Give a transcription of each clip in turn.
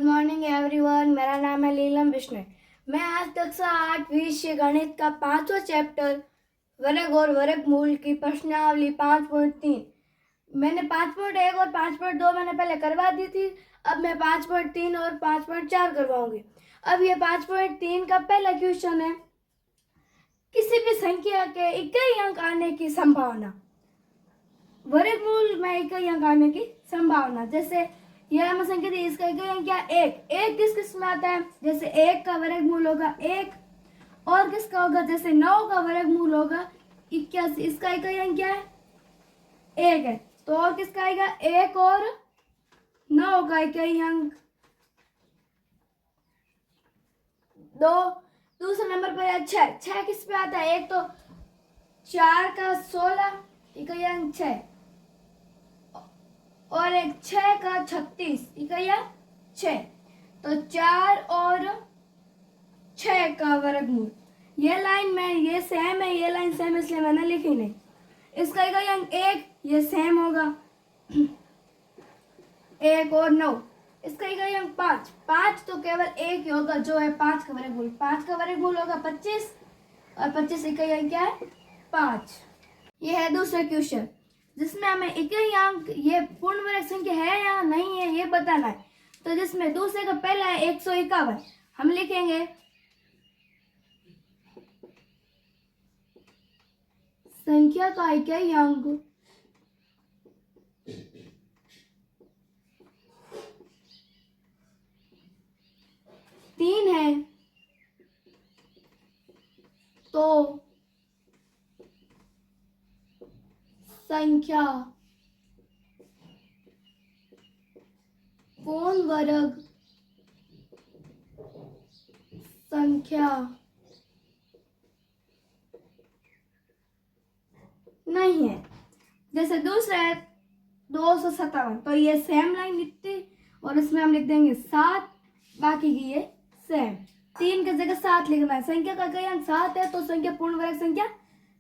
Morning everyone, मेरा नाम है लीलम विष्णु। मैं आज कक्षा 8 विषय गणित का 5वां चैप्टर वर्ग और वर्गमूल की प्रश्नावली 5.3 मैंने 5.1 और 5.2 मैंने पहले करवा दी थी। अब मैं 5.3 और 5.4 करवाऊंगी। अब ये 5.3 का पहला क्वेश्चन है, किसी भी संख्या के इकाई अंक आने की संभावना। वर्गमूल में इकाई अंक आने की संभावना, जैसे यह हमें संख्या दी, इसका इकाई अंक क्या, एक किस किस में आता है, जैसे 1 का वर्गमूल होगा 1, और किसका होगा, जैसे 9 का वर्गमूल होगा 81, इसका इकाई अंक क्या है, 1 है। तो और किसका आएगा, 1 और 9 का इकाई अंक 2। दूसरे नंबर पर है 6 किस पे आता है, एक तो 4 का 16 इकाई अंक 6, और एक 6 का 36 इकाई अंक 6। तो 4 और 6 का वर्गमूल, ये लाइन में ये सेम है, ये लाइन सेम, इसलिए मैंने लिखी नहीं। इसका इकाई अंक 1, ये सेम होगा 1 और 9। इसका इकाई अंक 5 तो केवल एक ही होगा, जो है 5 का वर्गमूल। 5 का वर्गमूल होगा 25, और 25 इकाई अंक क्या है, 5। ये है दूसरा क्वेश्चन, जिसमें हमें इकाई अंक ये पूर्ण वर्ग संख्या है या नहीं है ये बताना है। तो जिसमें दूसरे का पहला है 151, हम लिखेंगे संख्या का इकाई अंक तीन है, तो संख्या पूर्ण वर्ग संख्या नहीं है। जैसे दूसरा है 257, तो ये सेम लाइन लिखते और इसमें हम लिख देंगे 7, बाकी की ये सेम। 3 की जगह 7 लिखना है। संख्या का इकाई अंक 7 है, तो संख्या पूर्ण वर्ग संख्या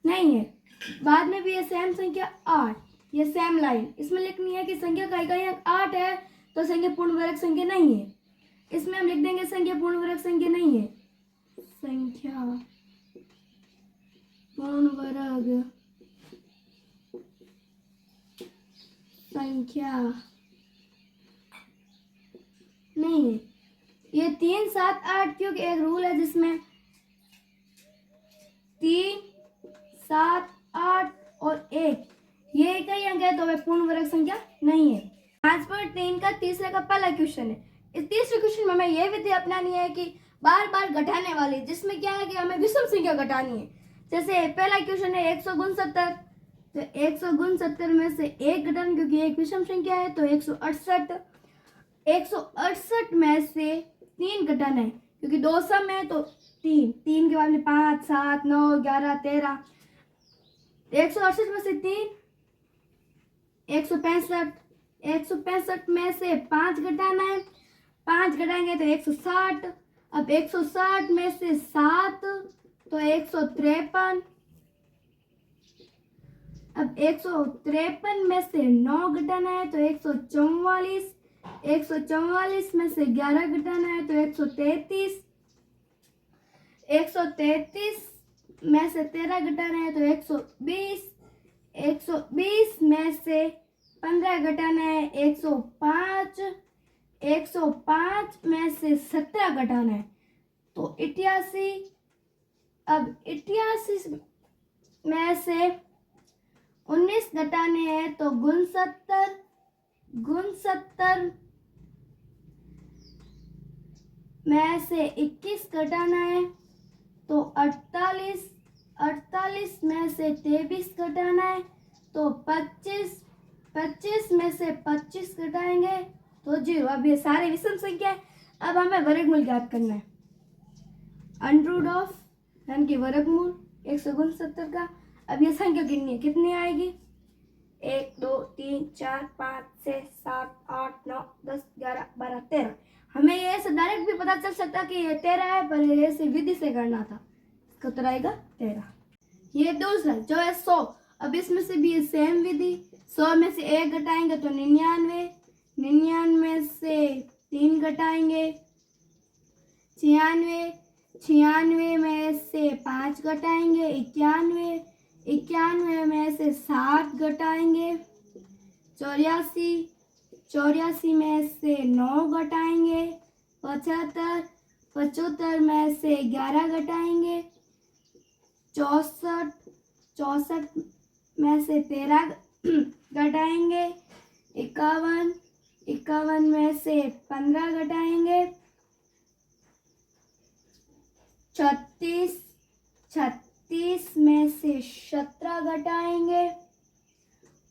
नहीं है। बाद में भी ये सेम संख्या 8, ये सेम लाइन इसमें लिखनी है कि संख्या का इकाई अंक 8 है, तो संख्या पूर्ण वर्ग संख्या नहीं है। इसमें हम लिख देंगे संख्या पूर्ण वर्ग संख्या नहीं है, संख्या पूर्ण वर्ग संख्या नहीं है। ये 3, 7, 8, क्योंकि एक रूल है जिसमें 3, 7, 8 और 1 ये इकाई अंक है, तो वह पूर्ण वर्ग संख्या नहीं है। 5.3 का तीसरे का पहला क्वेश्चन है। इस तीसरे क्वेश्चन में हमें यह विधि अपनानी है कि बार बार घटाने वाली, जिसमें क्या है कि हमें विषम संख्या घटानी है। जैसे पहला क्वेश्चन है 169, तो 169 में से 1 घटाना, क्योंकि एक विषम संख्या है, तो 168। 168 में से 3 घटाना है, क्योंकि 2 सम है, तो 3 के बाद में 5, 7, 9, 11, 13। 168 में से 3 165। 165 में से 5 घटाना है, 5 घटाएंगे तो 160। अब 160 में से 7, तो 153। अब 153 में से 9 घटाना है, तो 144। 144 में से 11 घटाना है, तो 133। 133 में से 13 घटाना है, तो 120। 120 में से 15 घटाना है, 105। 105 में से 17 घटाना है, तो 88। अब 88 में से 19 घटाने हैं, तो 69। 69 में से 21 घटाना है, तो 48। 48 में से 23 घटाना है, तो 25। 25 में से 25 घटाएंगे तो 0। अब ये सारे विषम संख्या है। अब हमें वर्गमूल ज्ञात करना है। अंडररूट ऑफ यानी कि वर्गमूल 169 का। अब ये संख्या गिननी है, कितनी आएगी, 1, 2, 3, 4, 5, 6, 7, 8, 9, 10, 11, 12, 13। हमें ये ऐसे डायरेक्ट भी पता चल सकता कि ये 13 है, पर ये ऐसे विधि से करना था। इसका उत्तर आएगा 13। ये दूसरा जो है 100। अब इसमें से भी ये सेम विधि, 100 में से 1 घटाएंगे तो 99। 99 से 3 घटाएंगे 96, 96 में से 5 घटाएंगे 91, 91 में से 7 घटाएंगे 84, 84 में से 9 घटाएंगे 75, 75 में से 11 घटाएंगे 64, 64 में से 13 घटाएंगे 51, 51 में से 15 घटाएंगे 36, 36 में से 17 घटाएंगे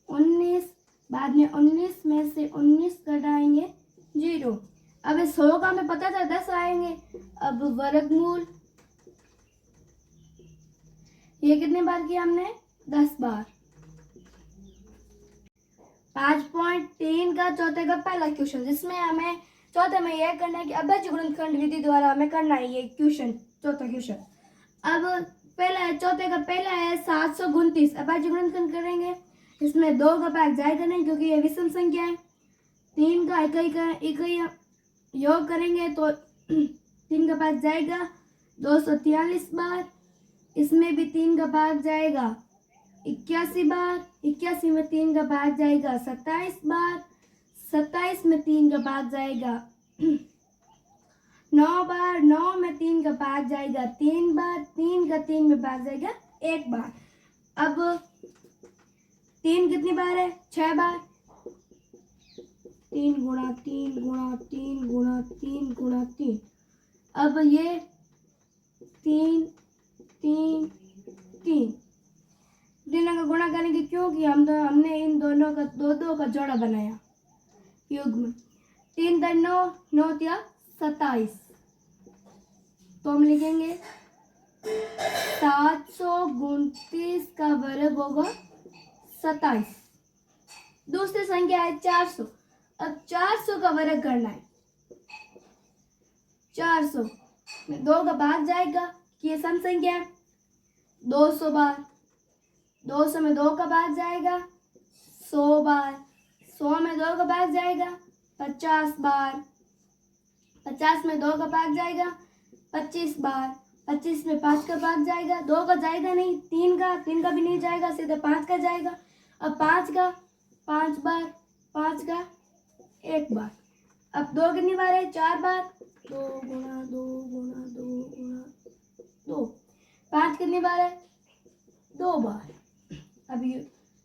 19, बाद में 19 में से 19 घटाएंगे 0। अब इस 100 का हमें पता था 10 आएंगे। अब वर्गमूल, ये कितने बार किया हमने? 10 बार। 5.3 का चौथे का पहला क्वेश्चन, जिसमें हमें चौथे में यह करना है कि अभाज्य गुणनखंड विधि द्वारा हमें करना है ये क्वेश्चन, चौथा क्वेश्चन। अब पहला है, चौथे का पहला है 729 अभाज्य गुणनखंड करेंगे। इसमें 2 का भाग जाएगा नहीं क्योंकि ये विषम संख्या है। 3 का इकाई योग करेंगे तो 3 का भाग जाएगा 243 बार। इसमें भी 3 का भाग जाएगा 81 बार। 81 में 3 का भाग जाएगा 27 बार। 27 में 3 का भाग जाएगा 9 बार। 9 में 3 का भाग जाएगा 3 बार। 3 का 3 में भाग जाएगा 1 बार। अब 3 कितनी बार है? 6 बार। 3 गुणा 3 गुणा 3 गुणा 3 गुणा 3। अब ये 3 3 3 तीनों का गुणा करेंगे क्योंकि हमने इन दोनों का दो का जोड़ा बनाया युग्म। 3 × 9 9 या 27, तो हम लिखेंगे 729 का वर्ग होगा 27। दूसरी संख्या है 400। अब 400 का वर्ग करना है। 400 में 2 का भाग जाएगा कि ये सम संख्या है 200 बार। 200 में 2 का भाग जाएगा 100 बार। 100 में 2 का भाग जाएगा 50 बार। 50 में 2 का भाग जाएगा 25 बार। 25 में 5 का भाग जाएगा, 2 का जाएगा नहीं, 3 का भी नहीं जाएगा, सीधे 5 का जाएगा। अब 5 का 5 बार, 5 का 1 बार। अब 2 कितनी बार है? 4 बार। 2 गुणा 2 गुणा 2 गुणा 2। 5 कितनी बार है? 2 बार। अब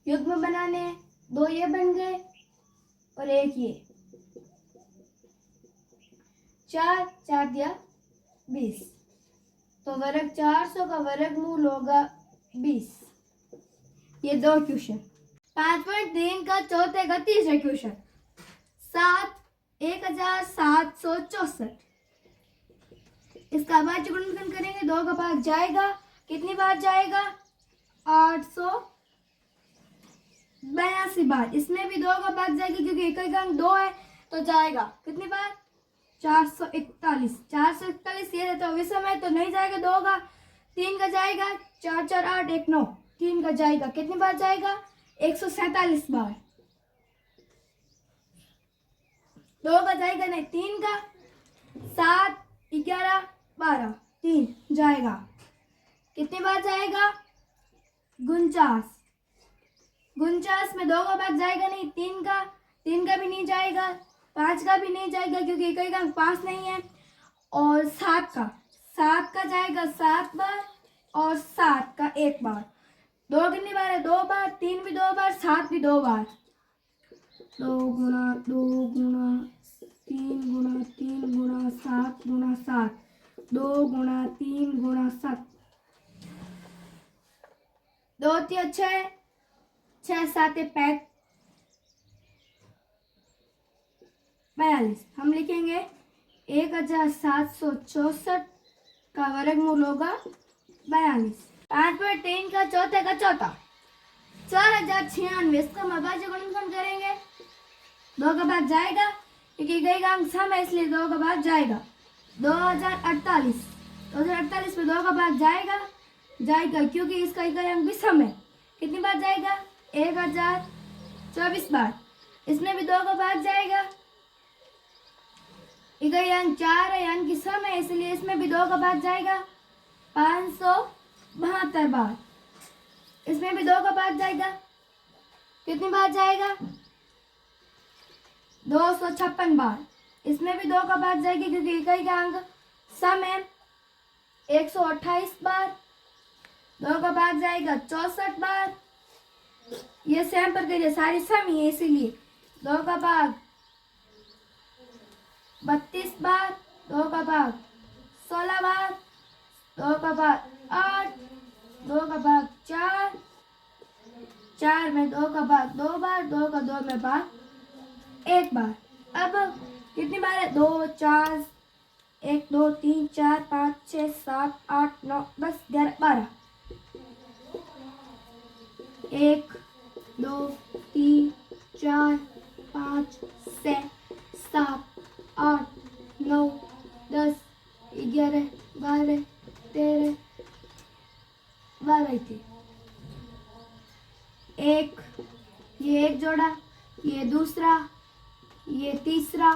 युग्म बनाने हैं। 2 ये बन गए और 1 ये। 4 4 दिया 20, तो वर्ग 400 का वर्गमूल होगा 20। ये 2 क्वेश्चन। 5.3 का चौथे का तीसरा क्वेश्चन। 1764। इसका अभाज्य गुणनखंड करेंगे। 2 का भाग जाएगा, कितनी बार जाएगा? 882 बार। इसमें भी 2 का भाग जाएगा क्योंकि एक अंक 2 है, तो जाएगा कितनी बार? 441। 441 ये रहता है विषम है तो नहीं जाएगा 2 का। 3 का जाएगा 4 4 8 1 9। 3 का जाएगा, कितनी बार जाएगा? 147 बार। 2 का जाएगा नहीं। 3 का 7 11 12। 3 जाएगा, कितनी बार जाएगा? 49। 49 में 2 का भाग जाएगा नहीं। 3 का भी नहीं जाएगा। 5 का भी नहीं जाएगा क्योंकि एक अंक 5 नहीं है। और 7 का जाएगा 7 बार और 7 का 1 बार। 2 कितनी बार है? 2 बार। 3 भी 2 बार, 7 भी 2 बार। 2 गुणा 2 गुणा 3 गुणा 3 गुणा 7 गुणा 7। 2 गुणा 3 गुणा 7। 2 3 6 6 7 42। हम लिखेंगे 1764 का वर्गमूल होगा 42। 5.3 का चौथे का चौथा। 4096। इसका हम अभाज्य गुणनखंड करेंगे। 2 का भाग जाएगा क्योंकि कई अंक सम है इसलिए 2 का भाग जाएगा। 2048। 2048 में 2 का भाग जाएगा क्योंकि इसका इकाई अंक भी सम है। कितनी बार जाएगा? 1024 बार। इसमें भी 2 का भाग जाएगा इकाई अंक 4 है यानी कि सम है, इसलिए इसमें भी 2 का भाग जाएगा 572 बार। इसमें भी 2 का भाग जाएगा, कितनी बार जाएगा 256 बार। इसमें भी 2 का भाग जाएगी क्योंकि इकाई का अंक सम है 128 बार। 2 का भाग जाएगा 64 बार। ये सेम पर करिए, सारी सम ही है इसीलिए। 2 का भाग 32 बार, 2 का भाग 16 बार, 2 का भाग 8, 2 का भाग 4, 4 में 2 का भाग 2 बार, 2 का 2 में भाग 1 बार। अब कितनी बार है 2 4 1 2 3 4 5 6 7 8 9 10 11 12। 1 2 3 4 5 6 7 8 9 10 11 12 13 12 थे। एक, ये एक जोड़ा, ये दूसरा, ये तीसरा,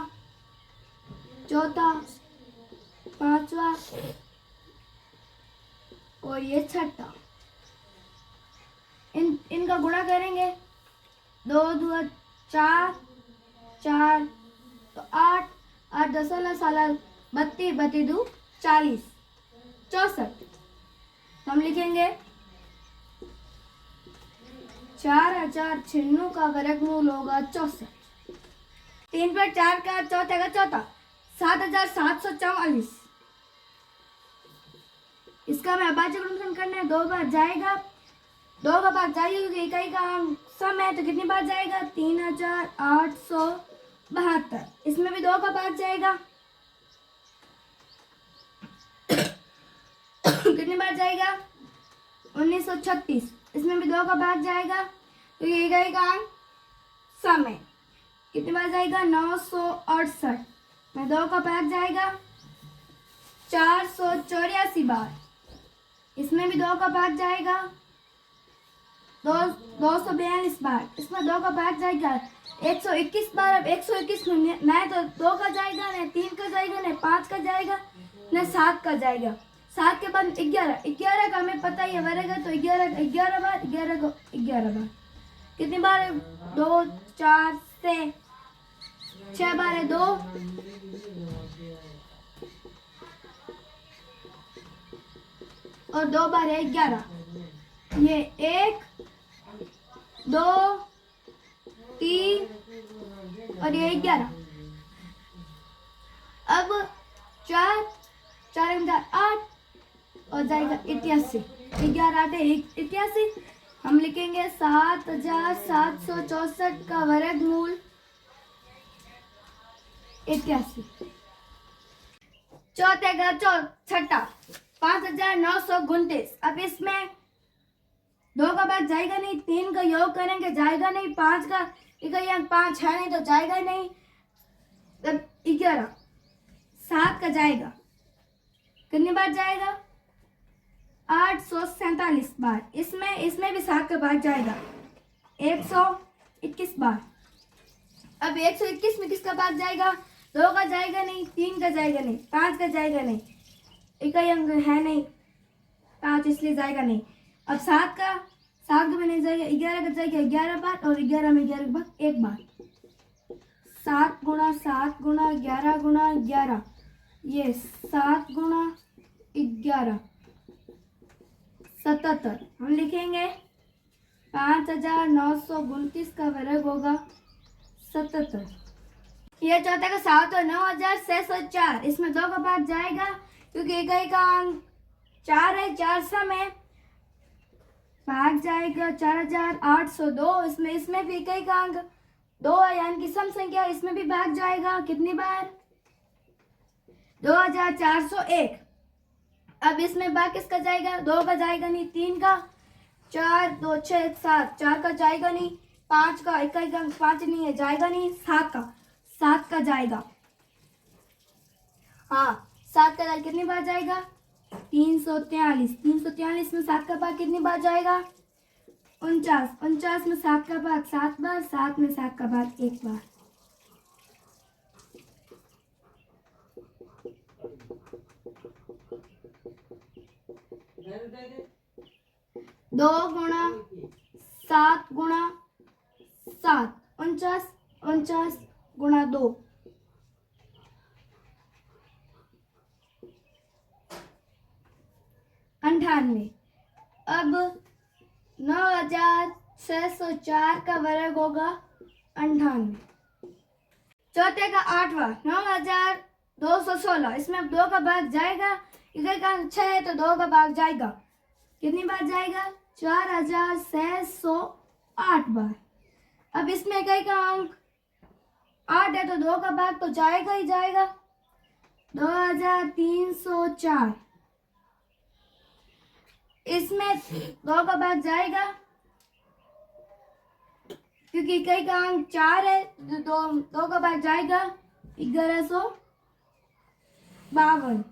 चौथा, पांचवा और ये छठा। इनका गुणा करेंगे, 2 2 4 4 तो 8 8 10 16 16 32 32 40 64। हम लिखेंगे 4000 छिन्नों का वर्गमूल होगा 64। 3 पर 4 का चौथे का चौथा 7744। इसका मैं अभाज्य गुणनफल करना है, 2 बार जाएगा, 2 का भाग जाएगा क्योंकि इकाई का अंक सम है तो कितनी बार जाएगा 3872। इसमें भी 2 का भाग जाएगा, कितनी बार जाएगा 1936। इसमें भी 2 का भाग जाएगा क्योंकि इकाई का अंक सम है, कितनी बार जाएगा 968 में 2 का भाग जाएगा 484 बार। इसमें भी 2 का भाग जाएगा 242 बार। इसमें 2 का भाग जाएगा 121 बार। अब 121 में न तो 2 का जाएगा, न 3 का जाएगा, न 5 का जाएगा, न 7 का जाएगा। 7 के बाद 11, 11 का हमें पता ही है वर्ग है तो 11 11 बार, 11 को 11 बार। कितनी बार है 2 4 से 6 बार है 2 और 2 बार है 11। ये 1 2 3 और ये 11। अब 4 4 8 और जाएगा 88। 11 8 88। हम लिखेंगे 7764 का वर्गमूल 88। चौथे का छठा 5929। अब इसमें 2 का भाग जाएगा नहीं, 3 का योग करेंगे जाएगा नहीं, 5 का इकाई अंक 5 है नहीं तो जाएगा नहीं, तब 11। 7 का जाएगा, कितनी बार जाएगा 847 बार। इसमें भी 7 का भाग जाएगा 121 बार। अब 121 में किसका भाग जाएगा 2 का जाएगा नहीं, 3 का जाएगा नहीं, 5 का जाएगा नहीं, इकाई अंक है नहीं 5 इसलिए जाएगा नहीं। अब 7 का भी नहीं जाएगा, 11 का जाएगा 11 बार और 11 में 11 का भाग 1 बार। 7 गुणा 7 गुणा 11 गुणा 11, ये 7 गुणा 11 77। हम लिखेंगे 5929 का वर्ग होगा 77। ये चौथा का 7 और 9604। इसमें 2 का भाग जाएगा क्योंकि इकाई का अंक 4 है, 4 सम है, भाग जाएगा 4802। इसमें भी इकाई का अंक 2 है यानी कि सम संख्या, इसमें भी भाग जाएगा कितनी बार 2401। अब इसमें भाग किसका जाएगा 2 का जाएगा नहीं, 3 का, 4 2 6 7 4 का जाएगा नहीं, 5 का इकाई का अंक 5 नहीं है जाएगा नहीं, 7 का जाएगा। हाँ 7 का जाएगा, कितनी बार जाएगा 343 में 7 का भाग कितनी बार जाएगा 49 में 7 का भाग 7 बार, 7 में 7 का भाग 1 बार। 2 गुणा 7 गुणा 7 49 49 गुणा 2 98। अब 9604 का वर्ग होगा 98। चौथे का 8वां 9216, इसमें अब 2 का भाग जाएगा, इधर का 6 है तो 2 का भाग जाएगा, कितनी बार जाएगा 4608 बार। अब इसमें इकाई का अंक 8 है तो 2 का भाग तो जाएगा ही जाएगा, 2304। इसमें 2 का भाग जाएगा क्योंकि इकाई का अंक 4 है, दो का भाग जाएगा 1152।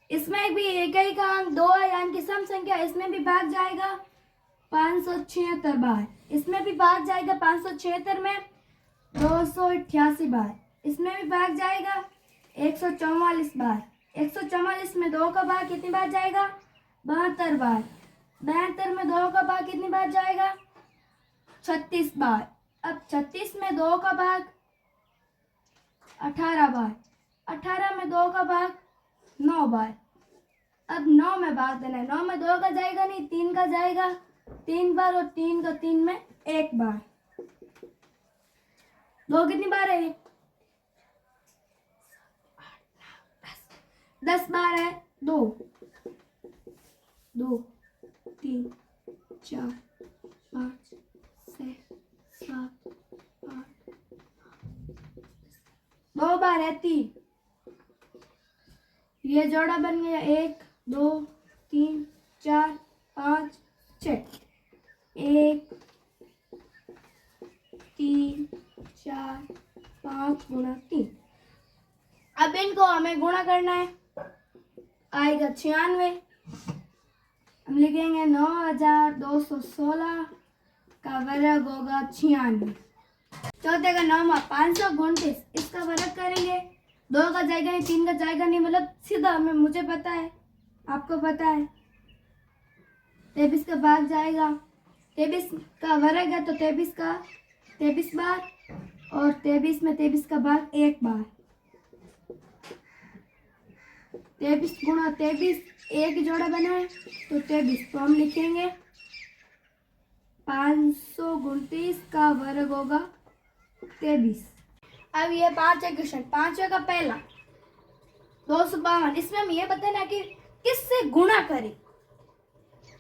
इसमें भी इकाई का अंक 2 है यानी कि सम संख्या, इसमें भी भाग जाएगा 576 बार, इसमें भी भाग जाएगा 576 में 288 बार, इसमें भी भाग जाएगा 144 बार। 144 में 2 का भाग कितनी बार जाएगा 72 बार। 72 में 2 का भाग कितनी बार जाएगा 36 बार। अब 36 में 2 का भाग 18 बार। 18 में 2 का भाग 9 बार। अब 9 में भाग देना है, 9 में 2 का जाएगा नहीं, 3 का जाएगा 3 बार, और 3 का 3 में 1 बार। 2 कितनी बार है 10 बार है, 2 2 3 4 5 6 7 8 2 बार है 3, ये जोड़ा बन गया 1 2 3 4 5 6, 1 3 4 5 गुणा 3। अब इनको हमें गुणा करना है, आएगा 96। हम लिखेंगे 9216 का वर्ग होगा 96। चौथे का 9वां 529, इसका वर्ग करेंगे, 2 का जाएगा नहीं, 3 का जाएगा नहीं, मतलब सीधा हमें, मुझे पता है आपको पता है 23 का भाग जाएगा, 23 का वर्ग है तो 23 का 23 बार, और 23 में 23 का भाग 1 बार। 23 गुणा 23 एक जोड़ा बना है तो 23, तो हम लिखेंगे 529 का वर्ग होगा 23। अब ये 5वां क्वेश्चन, 5वें का पहला 252, इसमें हम ये बताना कि किससे गुणा करें।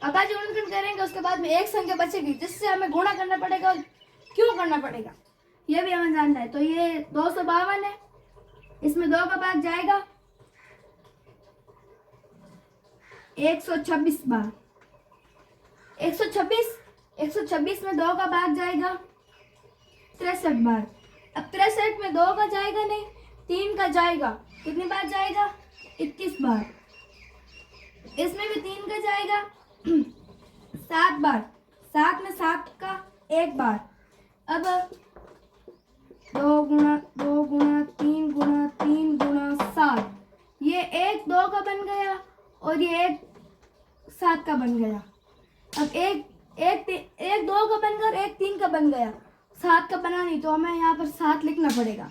अगर जो गुणन करेंगे उसके बाद में एक संख्या बचेगी जिससे हमें गुणा करना पड़ेगा, और क्यों करना पड़ेगा ये भी हमें जानना है। तो ये 252 है, इसमें 2 का भाग जाएगा 126 बार। 126 में 2 का भाग जाएगा 63 बार। अब 63 में 2 का जाएगा नहीं, 3 का जाएगा, कितनी बार जाएगा 21 बार। इसमें भी 3 का जाएगा 7 बार। 7 में 7 का 1 बार। अब 2 गुणा 3 गुणा 3 गुणा 7, ये 1 2 का बन गया और ये 1 7 का बन गया। अब एक 2 का बन गया और 1 3 का बन गया, 7 का बना नहीं, तो हमें यहाँ पर 7 लिखना पड़ेगा।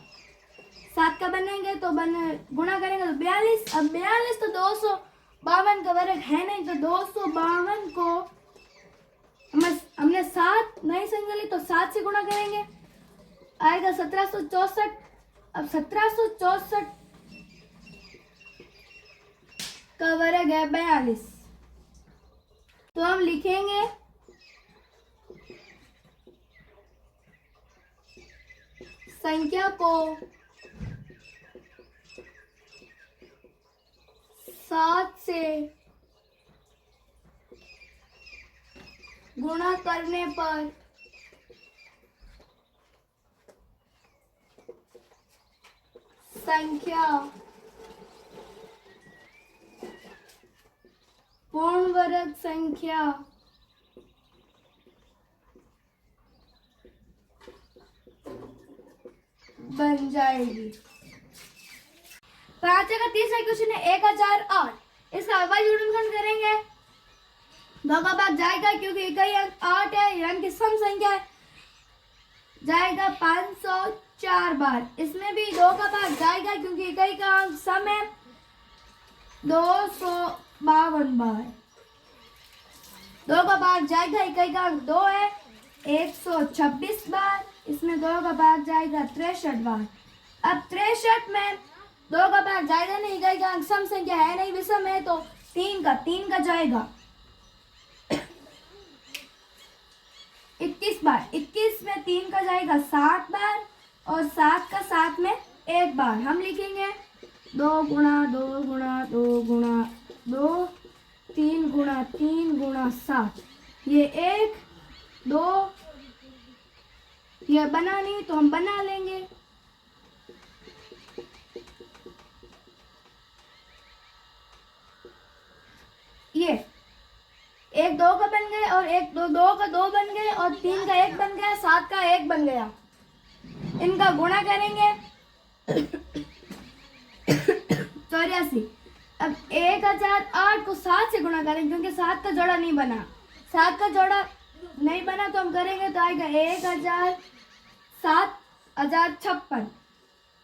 7 का बनेंगे तो गुणा करेंगे तो 42। अब 42 तो 252 का वर्ग है नहीं, तो 252 को हमने 7 नहीं संभाली तो 7 से गुणा करेंगे, आएगा 1764। अब 1764 का वर्ग है 42, तो हम लिखेंगे संख्या को 7 से गुणा करने पर संख्या पूर्ण वर्ग संख्या बन जाएगी। 5 का तीसरा क्वेश्चन है 1008। इसका अवयवी गुणनखंड करेंगे, 2 का भाग जाएगा क्योंकि इकाई अंक 8 है, यानी कि सम संख्या है, जाएगा 504 बार। इसमें भी 2 का भाग जाएगा क्योंकि इकाई का अंक सम है, 252 बार। 2 का भाग जाएगा, इकाई का अंक 2 है, 126 बार। इसमें 2 का भाग जाएगा 63 बार। अब 63 में 2 का भाग जाएगा नहीं, इकाई का अंक सम संख्या है नहीं, विषम है, तो 3 का जाएगा 21 बार। 21 में 3 का जाएगा 7 बार और 7 का 7 में 1 बार। हम लिखेंगे 2 गुणा 2 गुणा 2 गुणा 2, 3 गुणा 3 गुणा 7। ये 1 2 ये बना नहीं तो हम बना लेंगे। ये 1 2 का बन गए और 1 2 2 का 2 बन गए और 3 का 1 बन गया, 7 का 1 बन गया। इनका गुणा करेंगे 84। अब 1008 को 7 से गुणा करेंगे क्योंकि 7 का जोड़ा नहीं बना। 7 का जोड़ा नहीं बना तो हम करेंगे तो आएगा 7056।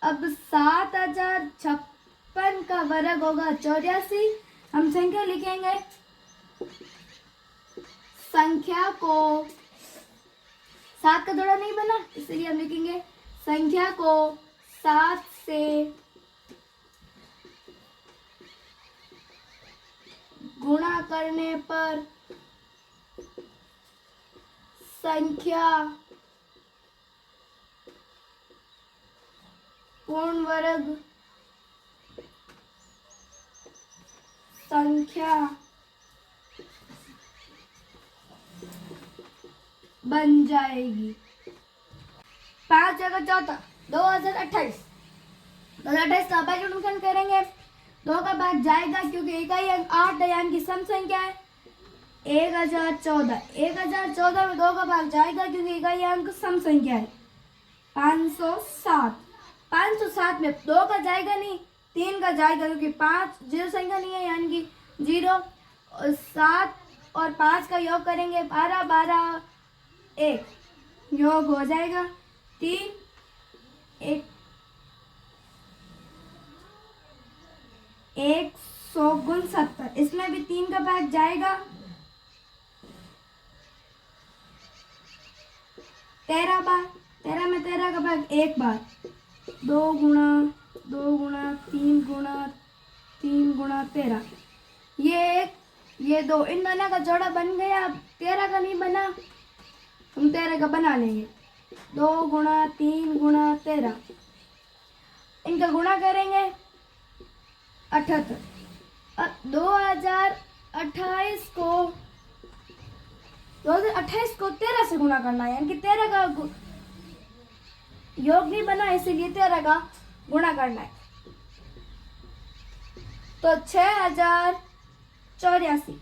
अब 7056 का वर्ग होगा 84। हम संख्या लिखेंगे, संख्या को 7 का जोड़ा नहीं बना इसलिए हम लिखेंगे संख्या को 7 से गुणा करने पर संख्या पूर्ण वर्ग संख्या बन जाएगी। 5 जगह चौथा 2028। 2028 का अवयवी गुणनखंड करेंगे, 2 का भाग जाएगा क्योंकि इकाई अंक 8 है, यानी कि सम संख्या है, 1014। 1014 में 2 का भाग जाएगा क्योंकि इकाई अंक सम संख्या है, 507। 507 में 2 का जाएगा नहीं, 3 का जाएगा क्योंकि 5 जीरो संख्या नहीं है, यानी कि 0 और 7 और 5 का योग करेंगे 12 12 1 योग हो जाएगा 3 1 169। इसमें भी 3 का भाग जाएगा, 13 बार। 13 में 13 का भाग 1 बार। 2 गुणा 2 गुणा 3 गुणा 3 गुणा 13। ये 1 ये 2, इन दोनों का जोड़ा बन गया। अब 13 का नहीं बना, हम 13 का बना लेंगे। 2 गुणा 3 गुणा 13, इनका गुणा करेंगे 78। अब 2028 को 13 से गुणा करना है, यानी कि 13 का योग नहीं बना इसीलिए 13 का गुणा करना है। तो 6084।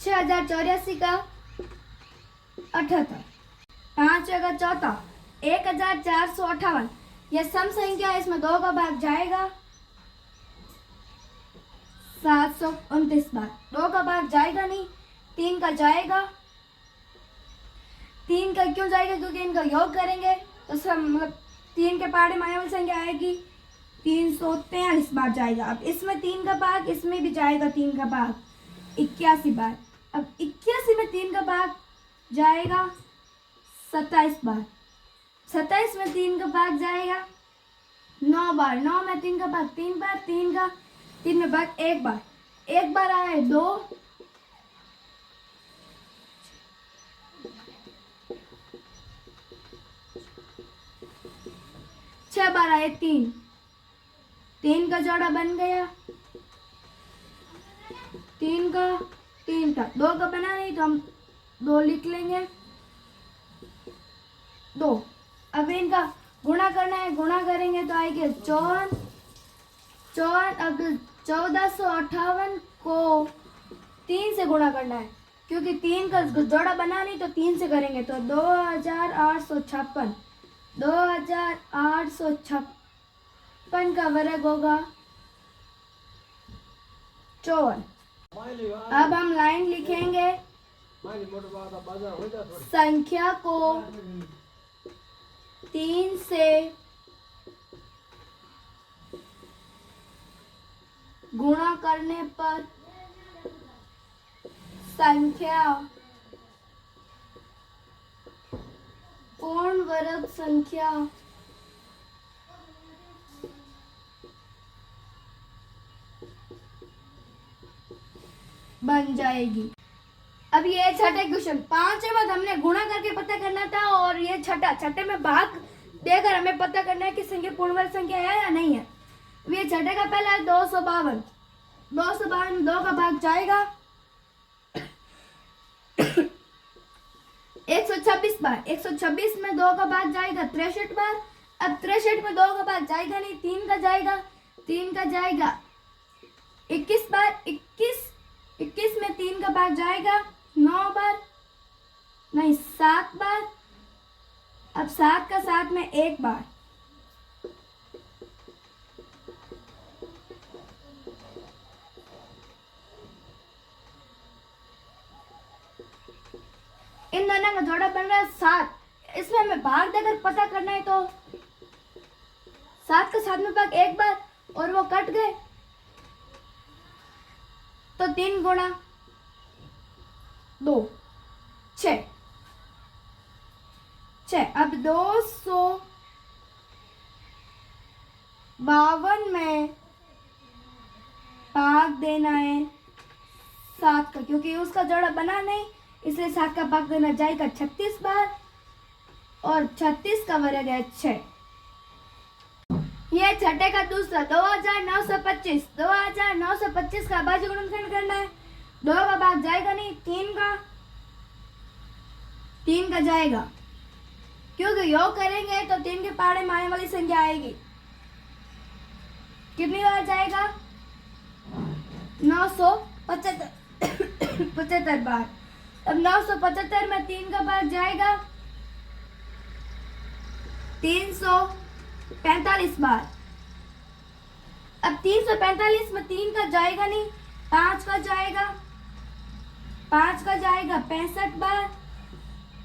6084 का 78। 5 जगह चौथा 1458। यह सम संख्या है, इसमें 2 का भाग जाएगा 729 बार। 2 का भाग जाएगा नहीं, 3 का जाएगा। 3 का क्यों जाएगा? क्योंकि इनका योग करेंगे तो सब मतलब 3 के पहाड़े मायावल संख्या आएगी 343 बार जाएगा। अब इसमें 3 का भाग, इसमें भी जाएगा 3 का भाग 81 बार। अब 81 में 3 का भाग जाएगा 27 बार। 27 में 3 का भाग जाएगा 9 बार। 9 में 3 का भाग 3 बार। 3 में भाग 1 बार। 1 बार आया है 2। 6 बार आए 3। 3 का जोड़ा बन गया। 3 का 2 का बना नहीं तो हम 2 लिख लेंगे 2। अब इनका गुणा करना है, गुणा करेंगे तो आएंगे 54। अब 1458 को 3 से गुणा करना है क्योंकि 3 का जोड़ा बना नहीं तो 3 से करेंगे तो 2856। 53 का वर्ग होगा 54। अब हम लाइन लिखेंगे, संख्या को 3 से गुणा करने पर संख्या पूर्ण वर्ग संख्या बन जाएगी। अब ये छठे क्वेश्चन, 5 में हमने गुणा करके पता करना था, और ये छठे में भाग देकर हमें पता करना है कि संख्या पूर्ण वर्ग संख्या है या नहीं है। ये छठे का पहला है 252। 252 में 2 का भाग जाएगा 126 बार। 126 में 2 का भाग जाएगा 63 बार। अब 63 में 2 का भाग जाएगा नहीं, 3 का जाएगा। 3 का जाएगा 21 बार। 21 में 3 का भाग जाएगा 9 बार, नहीं 7 बार। अब 7 का 7 में 1 बार। इन दोनों का जोड़ा बन रहा है 7। इसमें हमें भाग देकर पता करना है, तो 7 का 7 में भाग 1 बार और वो कट गए, तो 3 गुणा 2 6। अब 252 में भाग देना है 7 का, क्योंकि उसका जोड़ा बना नहीं, इसलिए 7 का भाग देना जाएगा 36 बार, और 36 का वर्ग है 6। ये छठे का दूसरा 2925। 2925 का भाज्य गुणनखंड करना है। 2 का भाग जाएगा नहीं, 3 का जाएगा, क्योंकि योग करेंगे तो 3 के पहाड़े में आने वाली संख्या आएगी। कितनी बार जाएगा? 975 बार। अब 975 में 3 का भाग जाएगा 345 बार। अब 345 में 3 का जाएगा नहीं, 5 का जाएगा। 5 का जाएगा 65 बार।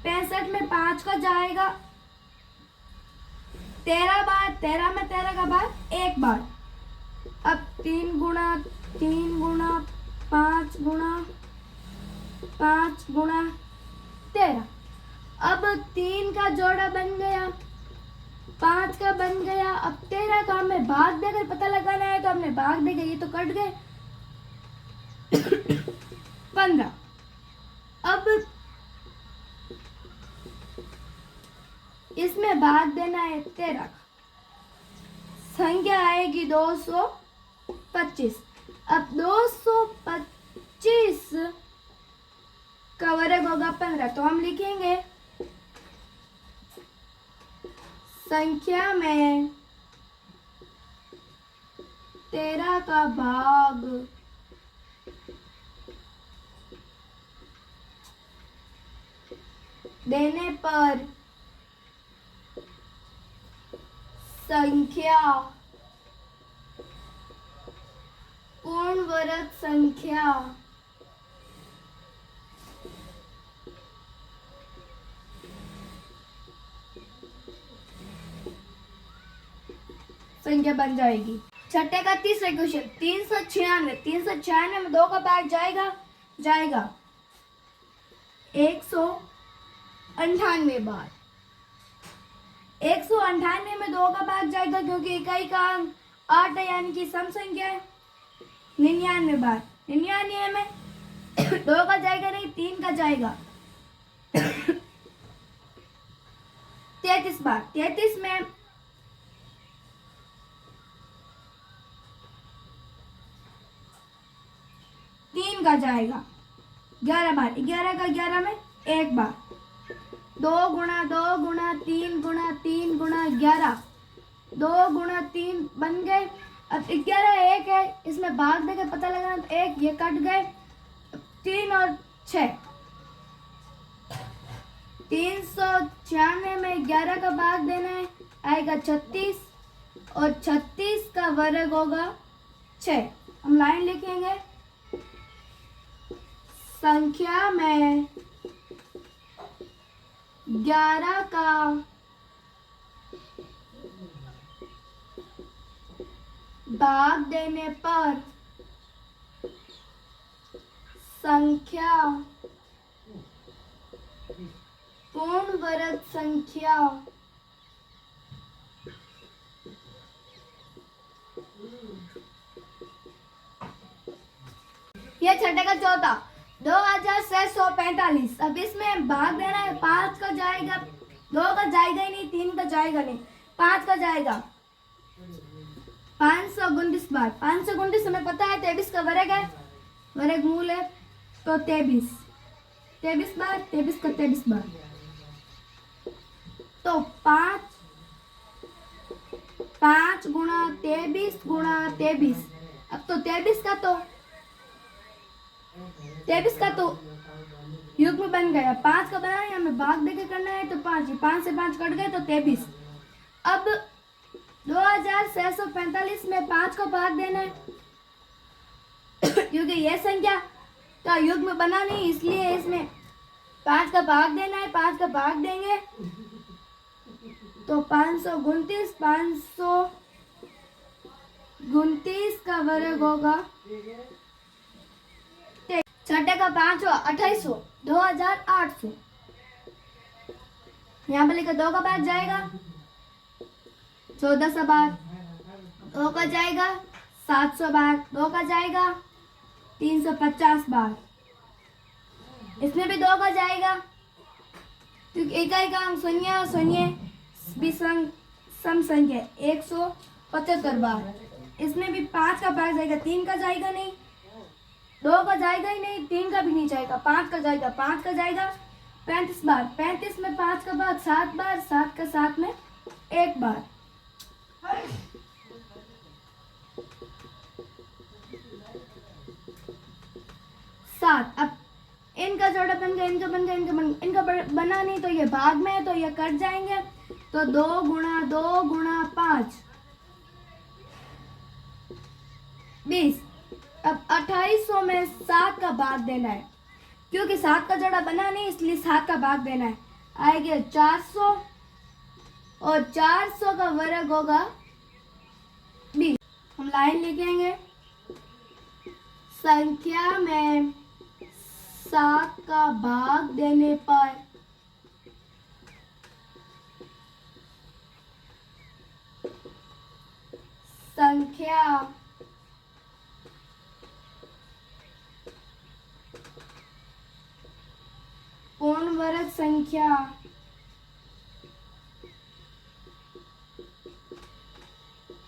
65 में 5 का जाएगा 13 बार। 13 में 13 का भाग 1 बार। अब 3 गुणा 5 गुणा 13। अब 3 का जोड़ा बन गया, 5 का बन गया। अब 13 का हमें भाग देकर पता लगाना है, तो हमने भाग देकर ये तो कट गए 15। अब इसमें भाग देना है 13 का, संख्या आएगी 225। अब 225 का वर्ग होगा 15, तो हम लिखेंगे संख्या में 13 का भाग देने पर संख्या पूर्ण वर्ग संख्या बन जाएगी। छठे का तीसरा क्वेश्चन 396। 396 में 2 का भाग जाएगा 198 बार। 198 में 2 का भाग जाएगा, क्योंकि इकाई का अंक 8 है, यानी कि सम संख्या है। 99 बार। 99 में 2 का जाएगा नहीं, 3 का जाएगा 33 बार। 33 में 3 का जाएगा 11 बार। 11 का 11 में 1 बार। 2 गुणा 3 गुणा 3 गुणा 11। 2 गुणा 3 बन गए। अब 11 1 है, इसमें भाग देकर पता लगाना, तो 1 ये कट गए। 3 और 6 396 में 11 का भाग देना है, आएगा 36। और 36 का वर्ग होगा 6। हम लाइन लिखेंगे, संख्या में 11 का भाग देने पर संख्या पूर्ण वर्ग संख्या ये छठे का चौथा 2645। अब इसमें भाग देना है, 5 का जाएगा, 2 का जाएगा ही नहीं, 3 का जाएगा नहीं, 5 का जाएगा। 529 बार 529 हमें पता है 23 का वर्ग है, वर्ग मूल है, तो 23 बार 23 का 23 बार, तो 5 गुणा 23 गुणा 23। अब तो 23 का तो युग्म बन गया। 5 का बनाना है, हमें भाग देके करना है, तो 5 से 5 कट गए तो 23। अब 2645 में 5 का भाग देना है क्योंकि यह संख्या का युग्म बना नहीं, इसलिए इसमें 5 का भाग देना है। 5 का भाग देंगे तो 529 का वर्ग होगा, छठे का 5वां 2800 2800। यहाँ पर लिखा 2 का भाग जाएगा 1400 बार, 2 का जाएगा 700 बार, 2 का जाएगा 350 बार, इसमें भी 2 का जाएगा क्योंकि इकाई का अंक शून्य और शून्य भी सम संख्या 175 बार। इसमें भी 5 का भाग जाएगा, 3 का जाएगा नहीं, 2 का जाएगा ही नहीं, 3 का भी नहीं जाएगा, 5 का जाएगा। 5 का जाएगा 35 बार, 35 में 5 का भाग 7 बार, 7 का 7 में 1 बार। सात। अब इनका जोड़ा बन गया, इनका बन गया, इनका बना नहीं, तो ये भाग में है तो ये कट जाएंगे, तो 2 गुणा 5 20। अब 2800 में 7 का भाग देना है, क्योंकि 7 का जोड़ा बना नहीं इसलिए 7 का भाग देना है। आएगा 400 और 400 का वर्ग होगा 20। हम लाइन लिखेंगे, संख्या में 7 का भाग देने पर संख्या पूर्ण वर्ग संख्या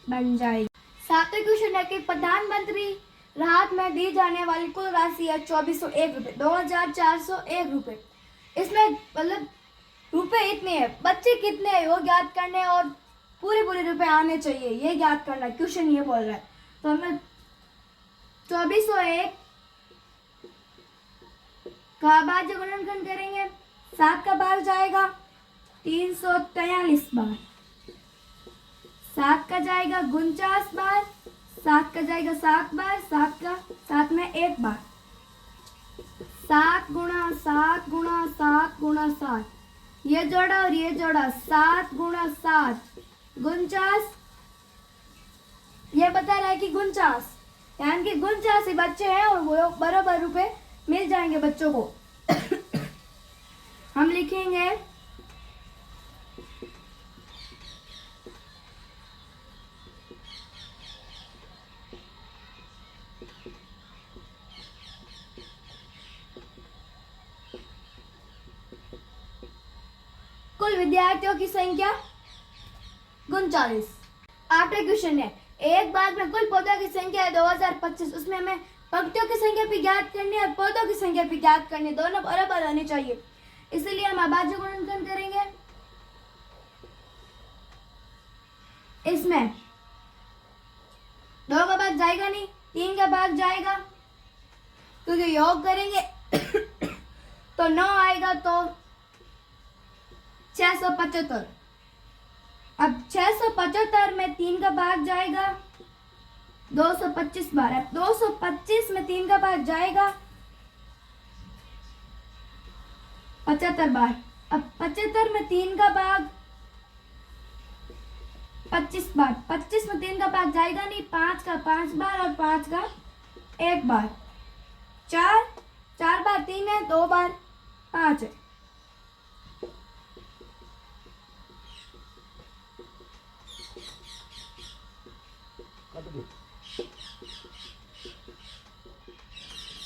बन जाएगी। सातवें क्वेश्चन है कि प्रधानमंत्री राहत में दी जाने वाली कुल राशि है 2401 रुपये, 2401 रुपये। इसमें मतलब रुपए इतने हैं, बच्चे कितने हैं वो ज्ञात करने और पूरे रुपए आने चाहिए ये ज्ञात करना, क्वेश्चन ये बोल रहा है। तो हमें 2401 का भाज्य गुणनखंड करेंगे, 7 का भाग जाएगा 343 बार, 7 का जाएगा 49 बार, 7 का जाएगा 7 बार, 7 में 1 बार, 7 गुणा 7 गुणा 7 गुणा 7, ये जोड़ा और ये जोड़ा 7 गुणा 7 49। ये बता रहा है कि 49 यानी कि 49 ही बच्चे हैं और वो बराबर रुपए मिल जाएंगे बच्चों को। हम लिखेंगे कुल विद्यार्थियों की संख्या 39। आठवें क्वेश्चन है, एक बाग में कुल पौधों की संख्या है 2025, उसमें हमें पंक्तियों की संख्या भी ज्ञात करनी है और पौधों की संख्या भी ज्ञात करनी है, दोनों बराबर होनी चाहिए, इसलिए हम अभाज्य गुणनखंड करेंगे। इसमें 2 का भाग जाएगा नहीं, 3 का भाग जाएगा क्योंकि योग करेंगे तो 9 आएगा, तो 675। अब 675 में 3 का भाग जाएगा 225 बार। अब 225 में 3 का भाग जाएगा 75 बार। अब 75 में 3 का भाग 25 बार। 25 में 3 का भाग जाएगा नहीं, 5 का 5 बार और 5 का 1 बार। 4 बार 3 है, 2 बार 5 है।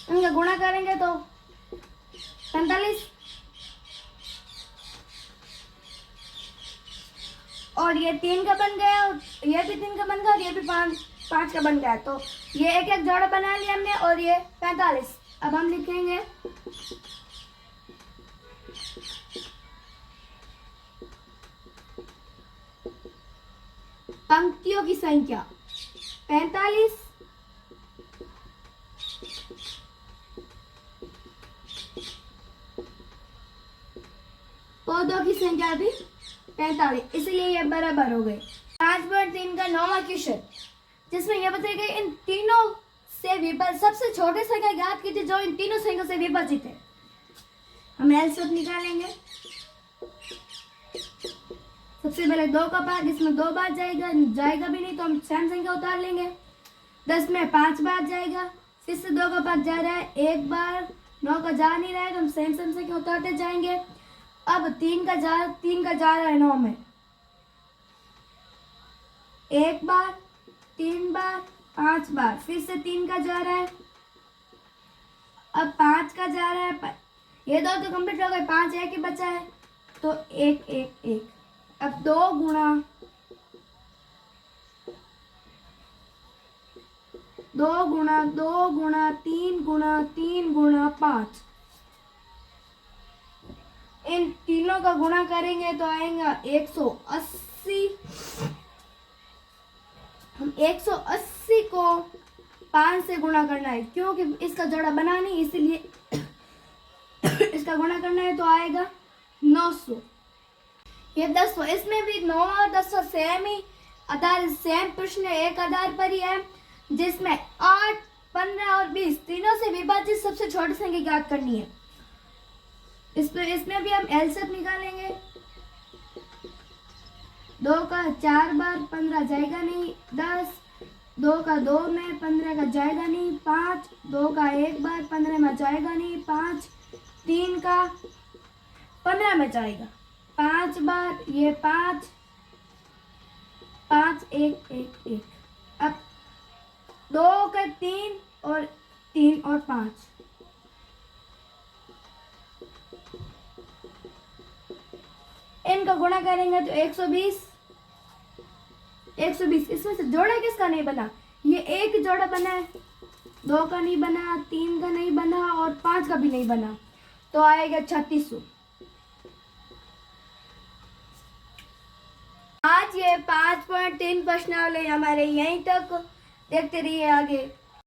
इनका गुणा करेंगे तो 45 और ये 3 का बन गया, ये भी 3 का बन गया और ये भी 5 का बन गया। तो ये एक एक जोड़ा बना लिया हमने और ये 45। अब हम लिखेंगे पंक्तियों की संख्या 45, पौधों की संख्या भी 45, इसलिए ये बराबर हो गए। 5.3 का 9वां क्वेश्चन, जिसमें यह बताया गया इन तीनों से विभाजित सबसे छोटे संख्या ज्ञात कीजिए जो इन तीनों संख्या से विभाजित है। हम एलसीएम निकालेंगे। सबसे पहले 2 का भाग, इसमें 2 बार जाएगा भी नहीं तो हम सेम संख्या उतार लेंगे। 10 में 5 बार जाएगा, फिर से 2 का भाग जा रहा है 1 बार, 9 का जा नहीं रहा है तो हम सेम संख्या उतारते जाएंगे। अब 3 का जा रहा है 9 में 1 बार, 3 बार, 5 बार, फिर से 3 का जा रहा है। अब 5 का जा रहा है, ये 2 तो कंप्लीट हो गए, 5 एक ही बचा है तो 1 1 1। अब 2 गुणा 3 गुणा 5, इन तीनों का गुणा करेंगे तो आएगा 180। हम 180 को 5 से गुणा करना है क्योंकि इसका जोड़ा बना नहीं, इसलिए इसका गुणा करना है तो आएगा 900। ये 1000, इसमें भी 9 और 10 सेम ही आधार, सेम प्रश्न एक आधार पर ही है, जिसमें 8, 15 और 20 तीनों से विभाजित सबसे छोटी संख्या ज्ञात करनी है। इसमें भी हम एलसीएम निकालेंगे। 2 का 4 बार 15 जाएगा नहीं, 10, 2 का 2 में 15 का जाएगा नहीं, 5, 2 का 1 बार 15 में जाएगा नहीं, 5, 3 का 15 में जाएगा 5 बार, ये 5 1 1 1। अब 2 का 3 और 5, इनका गुणा करेंगे तो 120। इसमें से जोड़ा किसका नहीं बना? ये एक जोड़ा बना है, 2 का नहीं बना, 3 का नहीं बना और 5 का भी नहीं बना, तो आएगा 3600। आज ये 5.3 प्रश्नावली हमारे यहीं तक, देखते रहिए आगे।